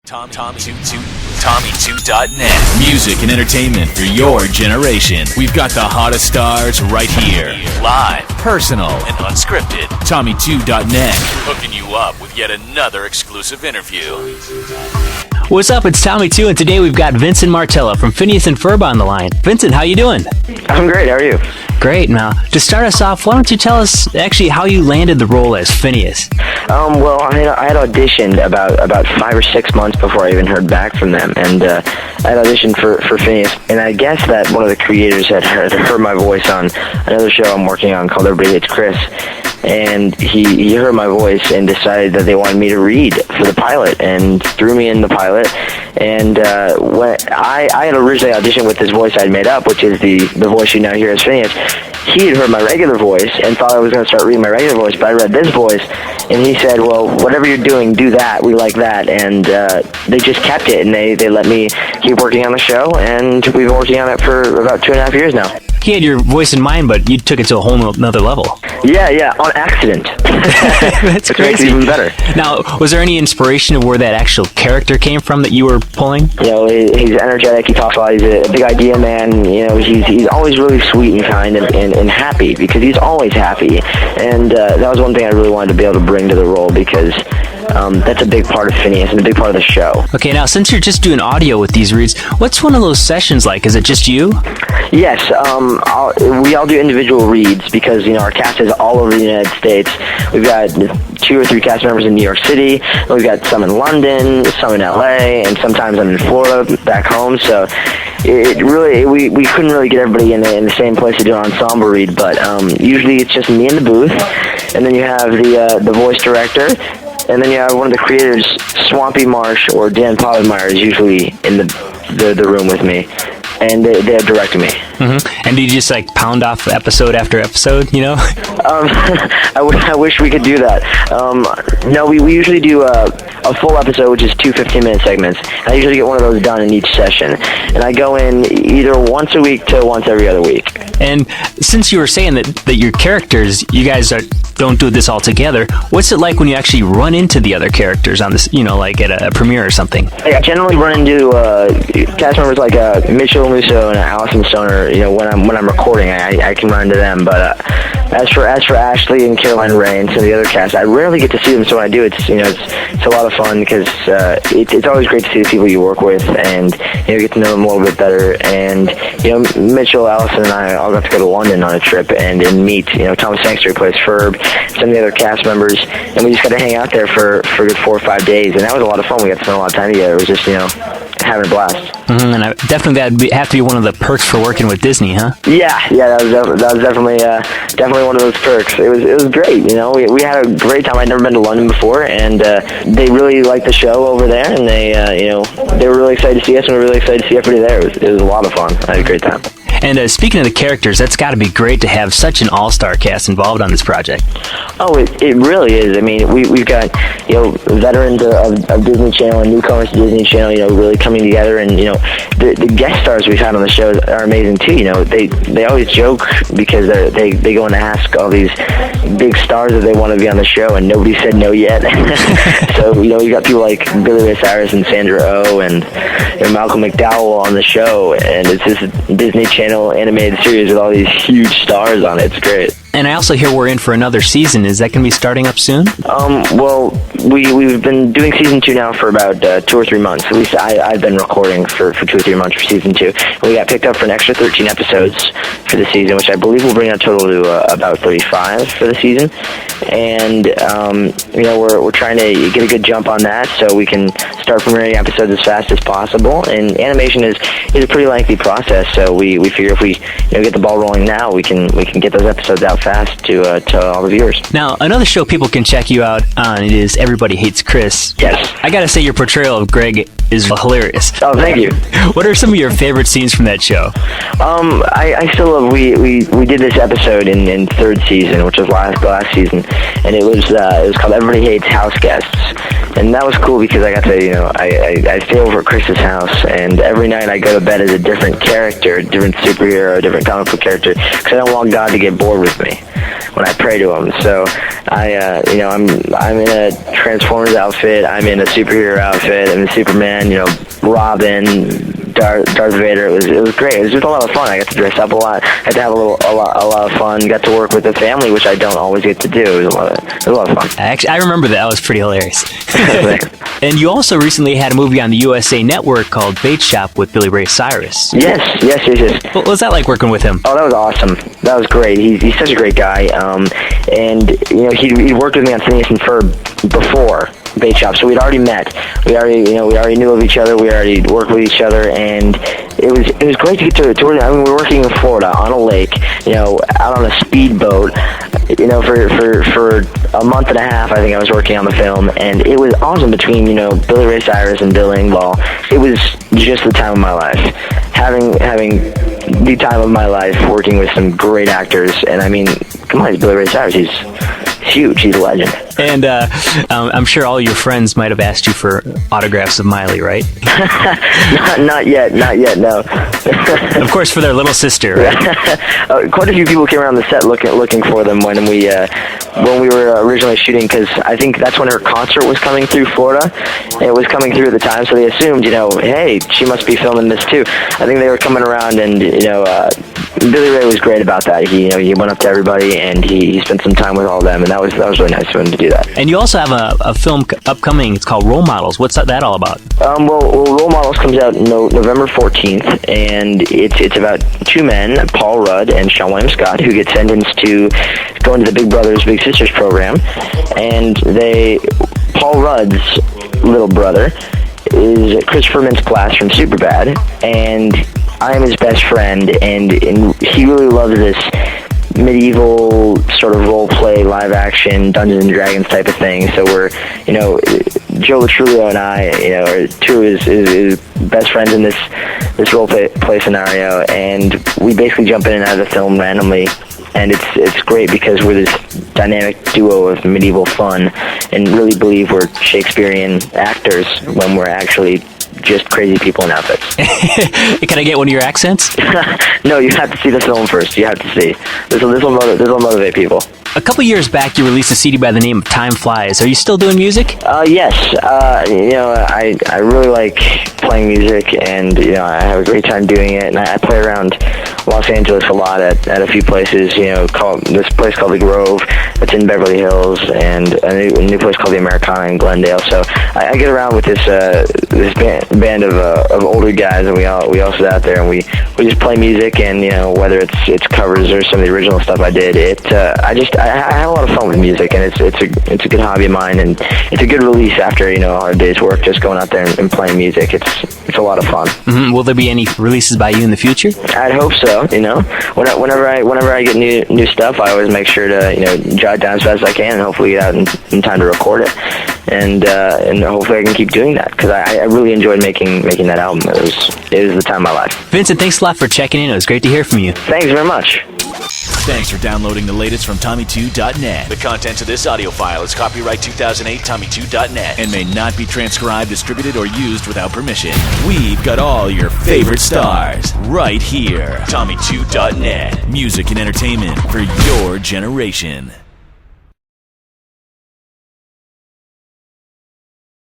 Tommy2.net. Music and entertainment for your generation. We've got the hottest stars right here. Live, personal, and unscripted. Tommy2.net. Hooking you up with yet another exclusive interview. What's up? It's Tommy 2, and today we've got Vincent Martella from Phineas and Ferb on the line. Vincent, how you doing? I'm great. How are you? Great. Now, to start us off, why don't you tell us actually how you landed the role as Phineas? Well, I had auditioned about 5 or 6 months before I even heard back from them, and I had auditioned for Phineas, and I guess that one of the creators had heard my voice on another show I'm working on called Everybody Hates Chris, and he heard my voice and decided that they wanted me to read for the pilot, and threw me in the pilot. And when I had originally auditioned with this voice I'd made up, which is the voice you now hear as Phineas. He had heard my regular voice and thought I was going to start reading my regular voice, but I read this voice, and he said, well, whatever you're doing, do that. We like that. And they just kept it, and they let me keep working on the show, and we've been working on it for about 2.5 years now. He had your voice in mind, but you took it to a whole nother level. Yeah, on accident. That's Which crazy. makes it even better. Now, was there any inspiration of where that actual character came from that you were pulling? You know, he's energetic. He talks a lot. He's a big idea man. You know, he's always really sweet and kind and happy, because he's always happy. And that was one thing I really wanted to be able to bring to the role, because that's a big part of Phineas and a big part of the show. Okay, now, since you're just doing audio with these reads, what's one of those sessions like? Is it just you? Yes, we all do individual reads because, you know, our cast is all over the United States. We've got 2 or 3 cast members in New York City. We've got some in London, some in LA, and sometimes I'm in Florida back home. So it really, we couldn't really get everybody in the same place to do an ensemble read, but usually it's just me in the booth, and then you have the voice director, and then you have one of the creators, Swampy Marsh or Dan Povenmire, is usually in the room with me, and they're directing me. Mm-hmm. And do you just like pound off episode after episode, you know? I wish we could do that. No, we usually do a full episode, which is 2 15-minute segments. I usually get one of those done in each session, and I go in either once a week to once every other week. And since you were saying that your characters, you guys don't do this all together, what's it like when you actually run into the other characters on this, you know, like at a premiere or something? I generally run into cast members like Mitchell Musso and Allison Stoner. You know, when I'm recording, I can run into them. But as for Ashley and Caroline Ray and some of the other cast, I rarely get to see them. So when I do, it's a lot of fun, because it's always great to see the people you work with and, you know, get to know them a little bit better. And, you know, Mitchell, Allison, and I all got to go to London on a trip and meet, you know, Thomas Sangster, who plays Ferb, some of the other cast members, and we just got to hang out there for a good 4 or 5 days, and that was a lot of fun. We got to spend a lot of time together. It was just, you know, having a blast. Mm-hmm. And definitely that'd have to be one of the perks for working with Disney, huh? Yeah, that was definitely one of those perks. It was great. You know, we had a great time. I'd never been to London before, and they really liked the show over there, and they they were really excited to see us, and we were really excited to see everybody there. It was a lot of fun. I had a great time. And speaking of the characters, that's got to be great to have such an all-star cast involved on this project. Oh, it really is. I mean, we've got, you know, veterans of Disney Channel and newcomers to Disney Channel, you know, really coming together. And, you know, the guest stars we've had on the show are amazing too. You know, they always joke because they go and ask all these big stars if they want to be on the show, and nobody said no yet. So, you know, you got people like Billy Ray Cyrus and Sandra Oh and Malcolm McDowell on the show, and it's this Disney Channel animated series with all these huge stars on it. It's great. And I also hear we're in for another season. Is that going to be starting up soon? Well, we've been doing season 2 now for about 2 or 3 months. At least I've been recording for 2 or 3 months for season 2. And we got picked up for an extra 13 episodes for the season, which I believe will bring our total to about 35 for the season. And you know, we're trying to get a good jump on that so we can start premiering episodes as fast as possible. And animation is a pretty lengthy process, so we figure if we, you know, get the ball rolling now, we can get those episodes out fast to all the viewers. Now, another show people can check you out on is Everybody Hates Chris. Yes. I gotta say, your portrayal of Greg is hilarious. Oh, thank you. What are some of your favorite scenes from that show? I still love, we did this episode in 3rd season, which was last season, and it was called Everybody Hates House Guests. And that was cool because I got to, I stay over at Chris's house, and every night I go to bed as a different character, different superhero, different comic book character, because I don't want God to get bored with me when I pray to him. So I'm in a Transformers outfit, I'm in a superhero outfit, I'm in Superman, Robin, Darth Vader. It was great. It was just a lot of fun. I got to dress up a lot. I had to have a lot of fun. Got to work with the family, which I don't always get to do. It was a lot of fun. Actually, I remember that. That was pretty hilarious. And you also recently had a movie on the USA Network called Bait Shop with Billy Ray Cyrus. Yes. What was that like working with him? Oh, that was awesome. That was great. He's such a great guy. And he worked with me on Phineas and Ferb before Bait Shop, so we'd already met. We already knew of each other. We already worked with each other, and it was great to get to tour. I mean, we were working in Florida on a lake, out on a speedboat. For a month and a half, I think I was working on the film, and it was awesome between Billy Ray Cyrus and Bill Engvall. It was just the time of my life. Having the time of my life working with some great actors, and I mean, come on, Billy Ray Cyrus, he's huge. He's a legend. And I'm sure all your friends might have asked you for autographs of Miley, right? Not yet, no. Of course, for their little sister, right? Quite a few people came around the set looking for them when we were originally shooting, because I think that's when her concert was coming through Florida. It was coming through at the time, so they assumed, hey, she must be filming this too. I think they were coming around, and Billy Ray was great about that. He went up to everybody, and he spent some time with all of them, and that was really nice of him to do that. And you also have a film upcoming. It's called Role Models. What's that all about? Well, Role Models comes out November 14th, and it's about two men, Paul Rudd and Sean William Scott, who get sentenced to go into the Big Brothers Big Sisters program, and Paul Rudd's little brother is Christopher Mintz-Plasse from Superbad, and I am his best friend, and he really loves this medieval sort of role-play, live-action, Dungeons and Dragons type of thing. So we're, Joe Latrulio and I, are two of his best friends in this role-play scenario, and we basically jump in and out of the film randomly, and it's great because we're this dynamic duo of medieval fun, and really believe we're Shakespearean actors when we're actually just crazy people in outfits. Can I get one of your accents? No, you have to see the film first. You have to see. This will motivate people. A couple years back, you released a CD by the name of Time Flies. Are you still doing music? Yes. I really like playing music, and I have a great time doing it. And I play around Los Angeles a lot at a few places. This place called The Grove that's in Beverly Hills, and a new place called The Americana in Glendale. So I get around with this band of older guys, and we all sit out there and we just play music, and whether it's covers or some of the original stuff I did, I have a lot of fun with music, and it's a good hobby of mine, and it's a good release after a hard day's work. Just going out there and playing music, it's a lot of fun. Mm-hmm. Will there be any releases by you in the future? I'd hope so. Whenever I get new stuff, I always make sure to jot it down as fast as I can, and hopefully get out in time to record it, and hopefully I can keep doing that, because I really enjoyed making that album. It was the time of my life. Vincent, thanks a lot for checking in. It was great to hear from you. Thanks very much. Thanks for downloading the latest from Tommy2.net. The content of this audio file is copyright 2008 Tommy2.net and may not be transcribed, distributed, or used without permission. We've got all your favorite stars right here. Tommy2.net. Music and entertainment for your generation.